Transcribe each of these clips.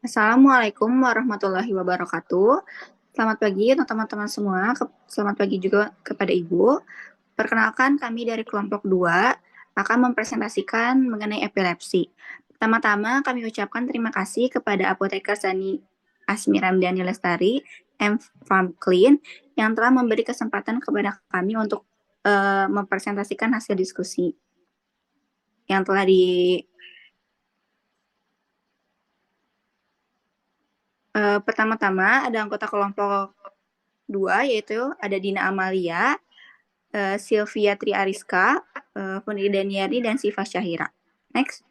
Assalamualaikum warahmatullahi wabarakatuh. Selamat pagi untuk teman-teman semua. Selamat pagi juga kepada Ibu. Perkenalkan kami dari kelompok 2 akan mempresentasikan mengenai epilepsi. Pertama-tama kami ucapkan terima kasih kepada Apoteker Sani Asmiramdani Lestari, M Farm Clean, yang telah memberi kesempatan kepada kami untuk mempresentasikan hasil diskusi yang telah pertama-tama ada anggota kelompok 2, yaitu ada Dina Amalia, Sylvia Tri Ariska, Fundi Daniari, dan Siva Syahira. Next.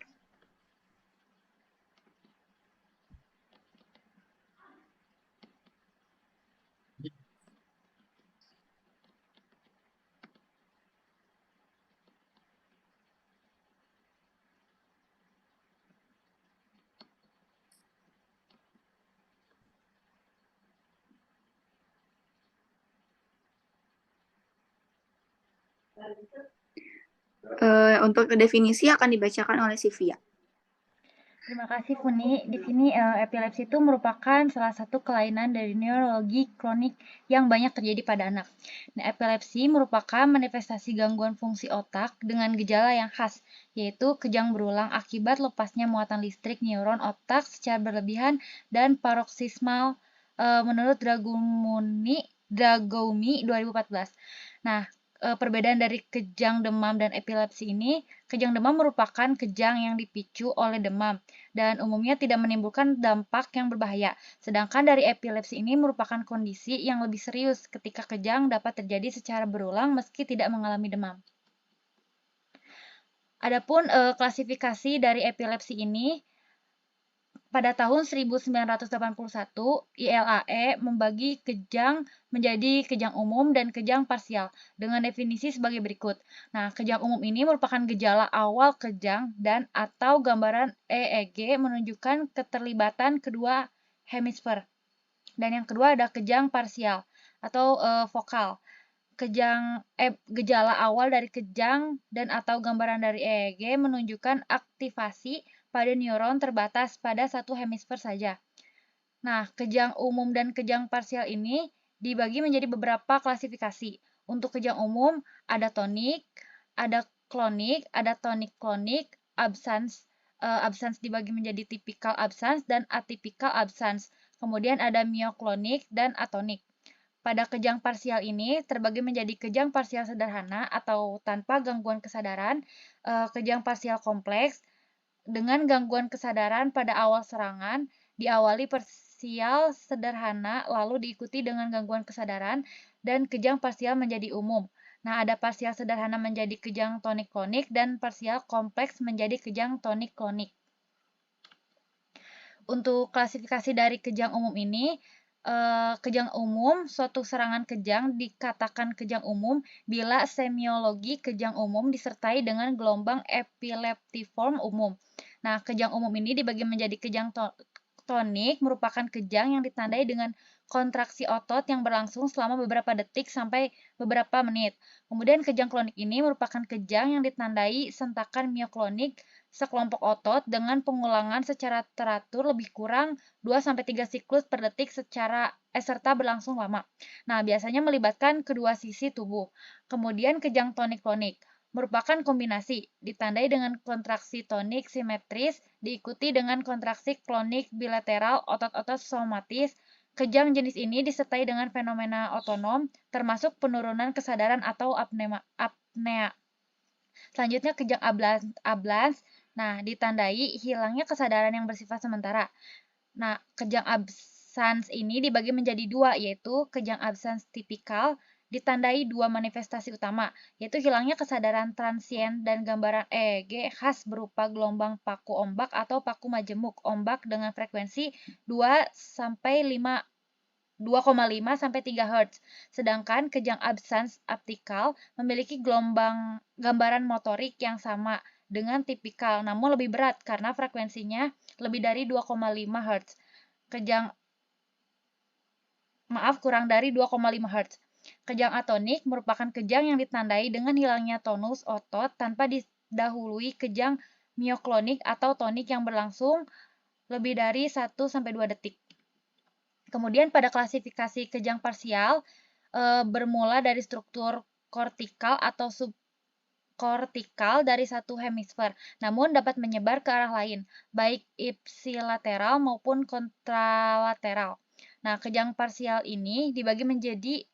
Untuk definisi akan dibacakan oleh Sylvia. Terima kasih Funi. Di sini epilepsi itu merupakan salah satu kelainan dari neurologi kronik yang banyak terjadi pada anak. Nah, epilepsi merupakan manifestasi gangguan fungsi otak dengan gejala yang khas, yaitu kejang berulang akibat lepasnya muatan listrik neuron otak secara berlebihan dan paroksismal menurut Dragoumi 2014. Nah, perbedaan dari kejang demam dan epilepsi ini, kejang demam merupakan kejang yang dipicu oleh demam dan umumnya tidak menimbulkan dampak yang berbahaya. Sedangkan dari epilepsi ini merupakan kondisi yang lebih serius ketika kejang dapat terjadi secara berulang meski tidak mengalami demam. Adapun klasifikasi dari epilepsi ini pada tahun 1981, ILAE membagi kejang menjadi kejang umum dan kejang parsial dengan definisi sebagai berikut. Nah, kejang umum ini merupakan gejala awal kejang dan atau gambaran EEG menunjukkan keterlibatan kedua hemisfer. Dan yang kedua ada kejang parsial atau vokal. Gejala awal dari kejang dan atau gambaran dari EEG menunjukkan aktivasi pada neuron terbatas pada satu hemisfer saja. Nah, kejang umum dan kejang parsial ini dibagi menjadi beberapa klasifikasi. Untuk kejang umum ada tonik, ada klonik, ada tonik-klonik, absans dibagi menjadi tipikal absans dan atipikal absans. Kemudian ada mioklonik dan atonik. Pada kejang parsial ini terbagi menjadi kejang parsial sederhana atau tanpa gangguan kesadaran, kejang parsial kompleks dengan gangguan kesadaran pada awal serangan, diawali parsial sederhana lalu diikuti dengan gangguan kesadaran dan kejang parsial menjadi umum. Nah, ada parsial sederhana menjadi kejang tonik-klonik dan parsial kompleks menjadi kejang tonik-klonik. Untuk klasifikasi dari kejang umum ini, kejang umum, suatu serangan kejang dikatakan kejang umum bila semiologi kejang umum disertai dengan gelombang epileptiform umum. Nah, kejang umum ini dibagi menjadi kejang tonik, merupakan kejang yang ditandai dengan kontraksi otot yang berlangsung selama beberapa detik sampai beberapa menit. Kemudian kejang klonik ini merupakan kejang yang ditandai sentakan mioklonik sekelompok otot dengan pengulangan secara teratur lebih kurang 2-3 siklus per detik serta berlangsung lama. Nah, biasanya melibatkan kedua sisi tubuh. Kemudian kejang tonik-klonik merupakan kombinasi, ditandai dengan kontraksi tonik simetris, diikuti dengan kontraksi klonik bilateral otot-otot somatis. Kejang jenis ini disertai dengan fenomena otonom, termasuk penurunan kesadaran atau apnea. Selanjutnya kejang ablans. Nah, ditandai hilangnya kesadaran yang bersifat sementara. Nah, kejang absans ini dibagi menjadi dua, yaitu kejang absans tipikal ditandai dua manifestasi utama, yaitu hilangnya kesadaran transien dan gambaran EEG khas berupa gelombang paku ombak atau paku majemuk ombak dengan frekuensi 2,5 sampai 3 Hz. Sedangkan kejang absans aptikal memiliki gambaran motorik yang sama dengan tipikal, namun lebih berat karena frekuensinya lebih dari 2,5 Hz. Kurang dari 2,5 Hz. Kejang atonik merupakan kejang yang ditandai dengan hilangnya tonus otot tanpa didahului kejang mioklonik atau tonik yang berlangsung lebih dari 1-2 detik. Kemudian pada klasifikasi kejang parsial bermula dari struktur kortikal atau subkortikal dari satu hemisfer, namun dapat menyebar ke arah lain, baik ipsilateral maupun kontralateral. Nah, kejang parsial ini dibagi menjadi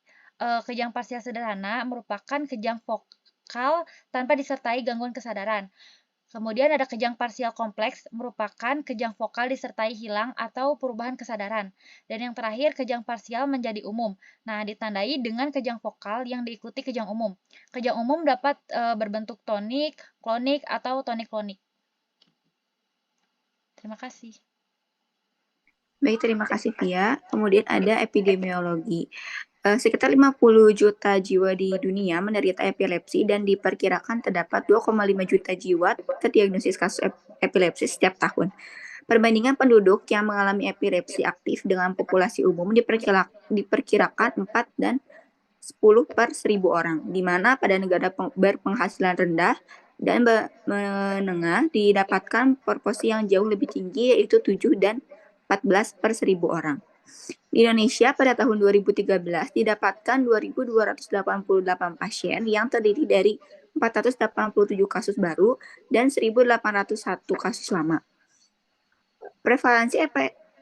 kejang parsial sederhana merupakan kejang vokal tanpa disertai gangguan kesadaran. Kemudian ada kejang parsial kompleks, merupakan kejang vokal disertai hilang atau perubahan kesadaran. Dan yang terakhir, kejang parsial menjadi umum. Nah, ditandai dengan kejang vokal yang diikuti kejang umum. Kejang umum dapat berbentuk tonik, klonik, atau tonik-klonik. Terima kasih. Baik, terima kasih Tia. Kemudian ada epidemiologi. Sekitar 50 juta jiwa di dunia menderita epilepsi dan diperkirakan terdapat 2,5 juta jiwa terdiagnosis kasus epilepsi setiap tahun. Perbandingan penduduk yang mengalami epilepsi aktif dengan populasi umum diperkirakan 4 dan 10 per 1000 orang, di mana pada negara berpenghasilan rendah dan menengah didapatkan proporsi yang jauh lebih tinggi yaitu 7 dan 14 per 1000 orang. Di Indonesia pada tahun 2013 didapatkan 2.288 pasien yang terdiri dari 487 kasus baru dan 1.801 kasus lama. Prevalensi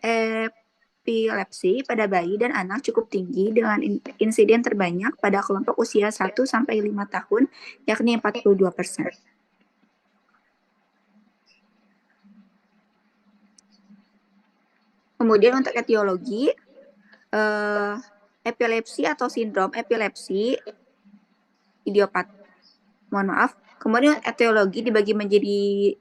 epilepsi pada bayi dan anak cukup tinggi dengan insiden terbanyak pada kelompok usia 1-5 tahun yakni 42%. Kemudian untuk etiologi, epilepsi atau sindrom epilepsi idiopat. Mohon maaf. Kemudian etiologi dibagi menjadi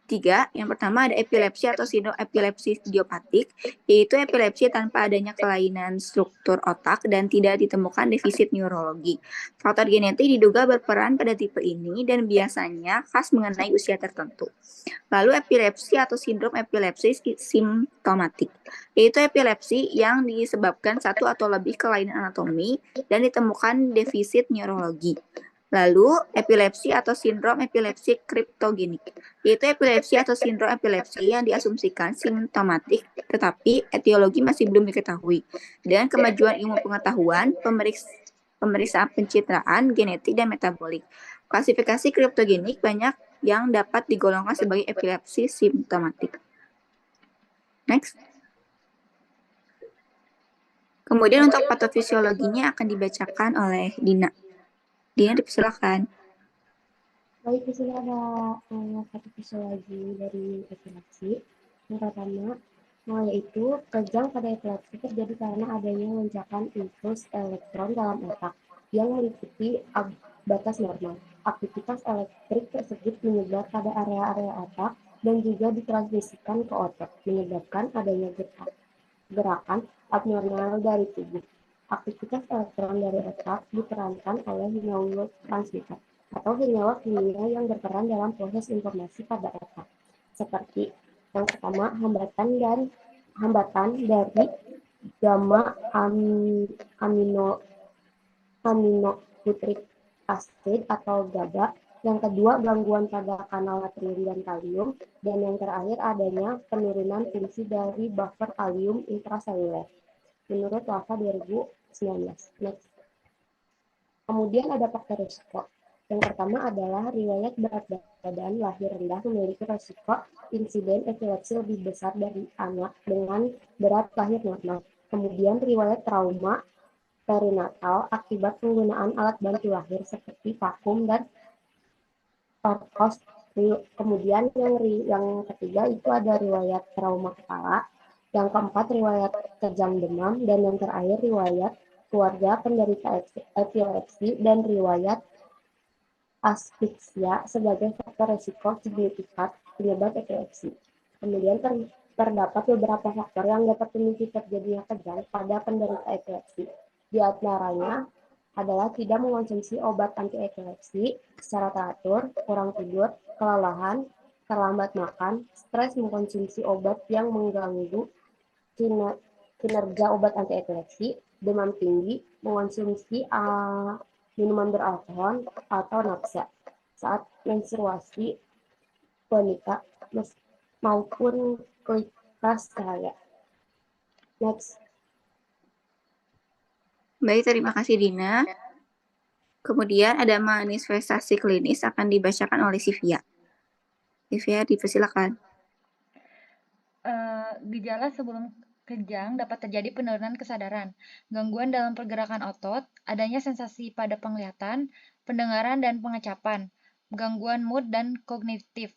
3. Yang pertama ada epilepsi atau sindrom epilepsi idiopatik, yaitu epilepsi tanpa adanya kelainan struktur otak dan tidak ditemukan defisit neurologi. Faktor genetik diduga berperan pada tipe ini dan biasanya khas mengenai usia tertentu. Lalu epilepsi atau sindrom epilepsi simptomatik, yaitu epilepsi yang disebabkan satu atau lebih kelainan anatomi dan ditemukan defisit neurologi. Lalu epilepsi atau sindrom epilepsi kriptogenik, yaitu epilepsi atau sindrom epilepsi yang diasumsikan simptomatik tetapi etiologi masih belum diketahui. Dengan kemajuan ilmu pengetahuan, pemeriksaan pencitraan, genetik, dan metabolik, klasifikasi kriptogenik banyak yang dapat digolongkan sebagai epilepsi simptomatik. Next. Kemudian untuk patofisiologinya akan dibacakan oleh Dina. Dina, dipersilakan. Baik, di sini ada patofisiologi dari epilepsi. Yang pertama, yaitu kejang pada epilepsi terjadi karena adanya lonjakan impuls elektron dalam otak yang meliputi batas normal. Aktivitas elektrik tersebut menyebar pada area-area otak dan juga ditransmisikan ke otot, menyebabkan adanya gerakan abnormal dari tubuh. Aktivitas elektron dari otak diperankan oleh neurotransmitter atau senyawa kimia yang berperan dalam proses informasi pada otak. Seperti yang pertama, hambatan dari gamma aminobutyric acid atau GABA. Yang kedua, gangguan pada kanal natrium dan kalium. Dan yang terakhir, adanya penurunan fungsi dari buffer kalium intraseluler. Menurut WAFA 2019. Next. Kemudian ada faktor risiko. Yang pertama adalah riwayat berat badan lahir rendah memiliki risiko insiden epilepsi lebih besar dari anak dengan berat lahir normal. Kemudian riwayat trauma perinatal akibat penggunaan alat bantu lahir seperti vakum dan torkos. Kemudian yang ketiga itu ada riwayat trauma kepala. Yang keempat riwayat kejang demam dan yang terakhir riwayat keluarga penderita epilepsi dan riwayat asfiksia sebagai faktor risiko signifikan penyebab epilepsi. Kemudian terdapat beberapa faktor yang dapat memicu terjadinya kejang pada penderita epilepsi. Di antaranya adalah tidak mengonsumsi obat anti-epilepsi secara teratur, kurang tidur, kelelahan, terlambat makan, stres mengkonsumsi obat yang mengganggu kinerja obat anti-epilepsi, demam tinggi, mengonsumsi minuman beralkohol atau nafsa saat menstruasi wanita maupun ras cahaya. Next. Baik, terima kasih Dina. Kemudian ada manifestasi klinis akan dibacakan oleh Sivia. Sivia, dipersilakan. Gejala sebelum kejang dapat terjadi penurunan kesadaran, gangguan dalam pergerakan otot, adanya sensasi pada penglihatan, pendengaran, dan pengecapan, gangguan mood dan kognitif,